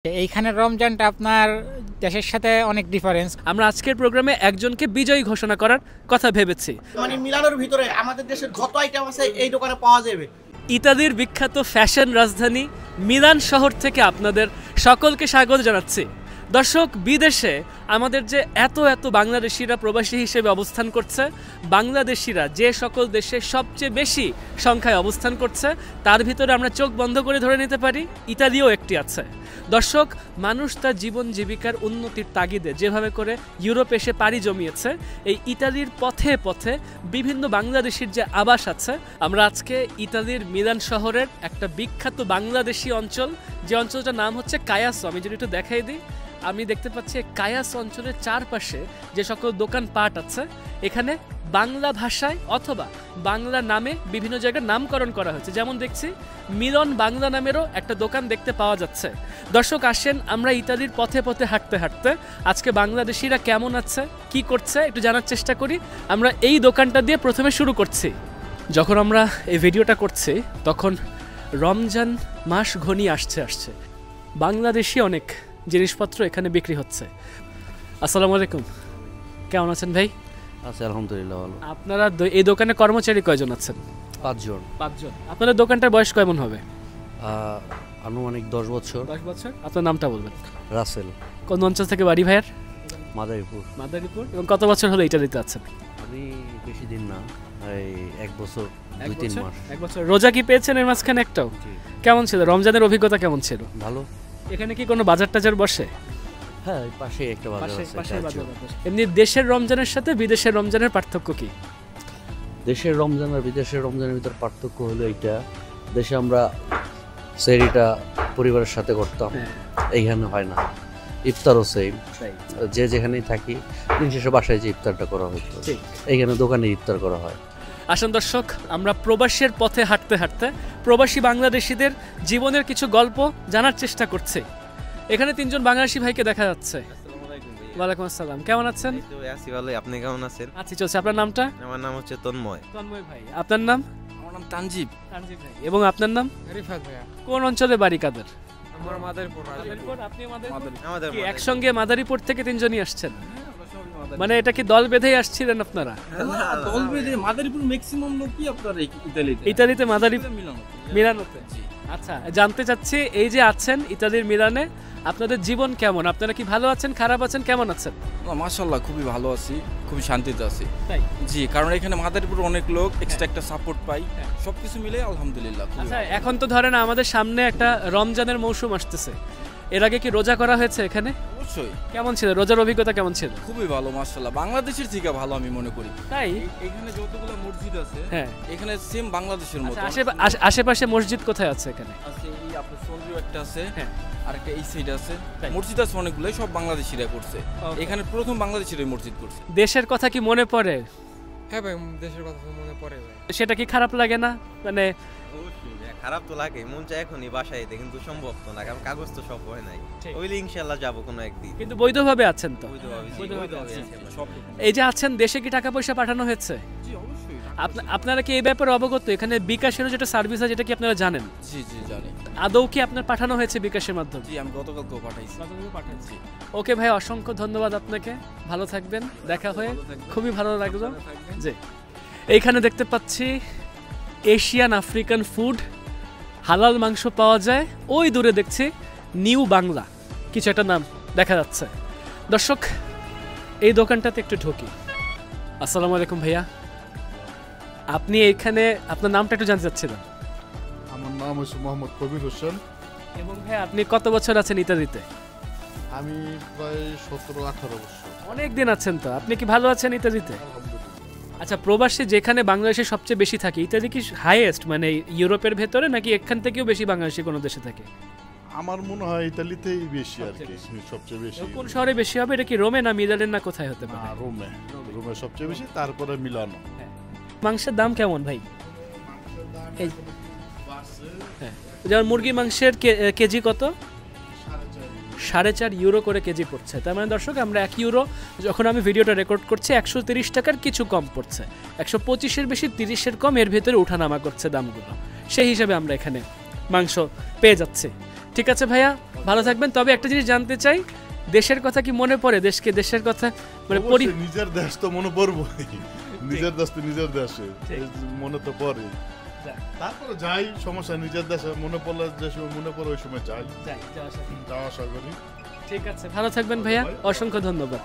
এইখানের রমজানটা আপনার দেশের সাথে অনেক ডিফারেন্স। আমরা আজকের প্রোগ্রামে একজনকে বিজয়ী ঘোষণা করার কথা ভেবেছি। মানে মিলানোর ভিতরে আমাদের দেশের যত আইটেম আছে এই দোকানে পাওয়া যাবে। ইতালির বিখ্যাত ফ্যাশন রাজধানী মিলান শহর থেকে আপনাদের সকলকে স্বাগত জানাচ্ছি। দর্শক, বিদেশে আমাদের যে এত বাংলাদেশিরা প্রবাসী হিসেবে অবস্থান করছে, বাংলাদেশিরা যে সকল দেশে সবচেয়ে বেশি সংখ্যায় অবস্থান করছে তার ভিতরে আমরা চোখ বন্ধ করে ধরে নিতে পারি ইতালিও একটি আছে। দর্শক, মানুষ তার জীবন জীবিকার উন্নতির তাগিদে যেভাবে করে ইউরোপ এসে পাড়ি জমিয়েছে, এই ইতালির পথে পথে বিভিন্ন বাংলাদেশির যে আবাস আছে। আমরা আজকে ইতালির মিলান শহরের একটা বিখ্যাত বাংলাদেশি অঞ্চল, যে অঞ্চলটার নাম হচ্ছে কায়াসো। আমি যদি একটু দেখাই দিই, আমি দেখতে পাচ্ছি কায়াস অঞ্চলের চারপাশে যে সকল দোকানপাট আছে, এখানে বাংলা ভাষায় অথবা বাংলা নামে বিভিন্ন জায়গায় নামকরণ করা হয়েছে। যেমন দেখছি মিলন বাংলা নামেরও একটা দোকান দেখতে পাওয়া যাচ্ছে। দর্শক, আসেন আমরা ইতালির পথে পথে হাঁটতে হাঁটতে আজকে বাংলাদেশিরা কেমন আছে, কি করছে একটু জানার চেষ্টা করি। আমরা এই দোকানটা দিয়ে প্রথমে শুরু করছি। যখন আমরা এই ভিডিওটা করছি তখন রমজান মাস ঘনিয়ে আসছে। বাংলাদেশি অনেক জিনিসপত্র এখানে বিক্রি হচ্ছে। আসসালামু আলাইকুম, কেমন আছেন ভাই? আচ্ছা, আলহামদুলিল্লাহ ভালো। আপনারা এই দোকানে কর্মচারী কয়জন আছেন? 5 জন। আপনাদের দোকানটার বয়স কেমন হবে? আনুমানিক 10 বছর। 10 বছর। আপনার নামটা বলবেন? রাসেল। কোন অঞ্চল থেকে বাড়ি ভাইয়ার? মাদারীপুর। এবং কত বছর হলো ইটালিতে আছেন? আমি বেশি দিন না, এই 1 বছর 2-3 মাস। 1 বছর। রোজা কি পেয়েছেন এর মাঝখানে একটাও? কেমন ছিল রমজানের অভিজ্ঞতা? কেমন ছিল? ভালো। এখানে কি কোনো বাজার টাজার বসে? হ্যাঁ, পাশে একটা বাজার আছে। এমনি দেশের রমজানের সাথে বিদেশের রমজানের পার্থক্য কি? দেশের রমজান আর বিদেশের রমজানের ভিতর পার্থক্য হলো এইটা, দেশে আমরা সেহরিটা পরিবারের সাথে করতাম, এইখানে হয় না। ইফতারও সেম, যে যেখানেই থাকি দিন শেষে বাসায় যে ইফতারটা করা হতো, এইখানে দোকানে ইফতার করা হয়। আসুন দর্শক, আমরা প্রবাসের পথে হাঁটতে হাঁটতে প্রবাসী বাংলাদেশিদের জীবনের কিছু গল্প জানার চেষ্টা করছি। এখানে 3 জন বাংলাদেশি ভাইকে দেখা যাচ্ছে। ওয়ালাইকুম আসসালাম, কেমন আছেন? আছি ভালোই, আপনি কেমন আছেন? আছি, চলছে। আপনার নামটা? আমার নাম হচ্ছে তন্ময়। তন্ময় ভাই। আপনার নাম? আমার নাম তানজিব। তানজিব ভাই। এবং আপনার নাম? রিফাত ভাই। কোন অঞ্চলে বাড়ি কাদের? আমার মাদারীপুর। আপনি মাদারীপুর? আমাদের একসঙ্গে মাদারীপুর থেকে 3 জনই আসছেন? মানে এটা কি দল বেঁধেই আসছিলেন আপনারা? দল বেঁধে মাদারীপুর ম্যাক্সিমাম লোকই আপনার ইতালিতে মাদারীপুর মিলানোতে। আচ্ছা, জানতে চাচ্ছি এই যে আছেন ইতালির মিলানে, আপনাদের জীবন কেমন? আপনারা কি ভালো আছেন, খারাপ আছেন, কেমন আছেন? মাশাআল্লাহ, খুবই ভালো আছি, খুবই শান্তিতে আছি। তাই? জি, কারণ এখানে মাদারীপুর অনেক লোক এক্সট্রা একটা সাপোর্ট পাই, সবকিছু মিলে আলহামদুলিল্লাহ। আচ্ছা, এখন তো ধরেন আমাদের সামনে একটা রমজানের মৌসুম আসতেছে, এর আগে কি রোজা করা হয়েছে এখানে? অবশ্যই। কেমন ছিল রোজার অভিজ্ঞতা? কেমন ছিল? খুবই ভালো মাশাআল্লাহ, বাংলাদেশের থেকে ভালো আমি মনে করি। তাই? এখানে যতগুলো মসজিদ আছে, হ্যাঁ, এখানে সেম বাংলাদেশের মতো। আশেপাশে মসজিদ কোথায় আছে এখানে? আছে এই আপনার সন্দ্রীয় একটা আছে, হ্যাঁ, আর একটা এই সাইড আছে। মসজিদ আছে অনেকগুলো, সব বাংলাদেশিরা করছে। এখানে প্রথম বাংলাদেশিরাই মসজিদ করছে। দেশের কথা কি মনে পড়ে? হ্যাঁ ভাই, দেশের কথা মনে পড়ে ভাই। সেটা কি খারাপ লাগে না? মানে খারাপ তো লাগে, মন চায় এখনই বাসায় যেতে, কিন্তু সম্ভব তো না, কারণ কাগজ তো সব হয় নাই। ওইলে ইনশাআল্লাহ যাবো কোনো একদিন। কিন্তু বৈধভাবে আছেন তো? সব। এই যে আছেন, দেশে কি টাকা পয়সা পাঠানো হয়েছে? জি অবশ্যই। আপনারা কি এই ব্যাপারে অবগত? এখানে বিকাশেরও যেটা সার্ভিস আছে, যেটা কি আপনারা জানেন? জি জি জানি। আদৌ কি আপনার পাঠানো হয়েছে বিকাশের মাধ্যমে? জি, আমি গতকালকেও পাঠাইছি। পাঠাচ্ছি। ওকে ভাই, অসংখ্য ধন্যবাদ আপনাকে, ভালো থাকবেন, দেখা হয়ে খুবই ভালো লাগলো। জি, এইখানে দেখতে পাচ্ছি এশিয়ান আফ্রিকান ফুড, হালাল মাংস পাওয়া যায়। ওই দূরে দেখছি নিউ বাংলা কিছু একটা নাম দেখা যাচ্ছে। দর্শক, এই দোকানটাতে একটু ঢুকি। আসসালামু আলাইকুম ভাইয়া, আপনি এখানে আপনার নামটা একটু জানতে চাচ্ছিলাম। আমার নাম হচ্ছে মোহাম্মদ কবির হোসেন। এবং ভাই, আপনি কত বছর আছেন ইতালিতে? আমি প্রায় 17-18 বছর। অনেক দিন আছেন তো। আপনি কি ভালো আছেন ইতালিতে? আচ্ছা, প্রবাসী যেখানে বাংলাদেশে সবচেয়ে বেশি থাকে, ইতালি কি হাইয়েস্ট মানে ইউরোপের ভেতরে, নাকি এখান থেকেও বেশি বাংলাদেশি কোনো দেশে থাকে? আমার মনে হয় ইতালিতেই বেশি আর কি, সবচেয়ে বেশি। কোন শহরে বেশি হবে? এটা কি রোমে না মিলানের না কোথায় হতে পারে? রোমে সবচেয়ে বেশি, তারপরে মিলানো। মাংসের দাম কেমন ভাই? যেমন মুরগি মাংসের কেজি কত? 4.5 ইউরো করে কেজি পড়ছে। তার মানে দর্শক, আমরা 1 ইউরো যখন আমি ভিডিওটা রেকর্ড করছি 130 টাকার কিছু কম পড়ছে, 125-এর বেশি, 30-এর কম, এর ভেতরে উঠানামা করছে দামগুলো। সেই হিসাবে আমরা এখানে মাংস পেয়ে যাচ্ছি। ঠিক আছে ভাইয়া, ভালো থাকবেন। তবে একটা জিনিস জানতে চাই, দেশের কথা কি মনে পড়ে? দেশের কথা মানে অবশ্যই নিজের দেশ তো মনে পড়বো, নিজের দেশ তো নিজের দেশে মনে তো পড়ে। তারপরে যাই, সমস্যা নিজের দেশে মনে পড়লে যে সময় মনে পড়ে ওই সময় যাই, যাওয়া আসা করি। ঠিক আছে, ভালো থাকবেন ভাইয়া, অসংখ্য ধন্যবাদ।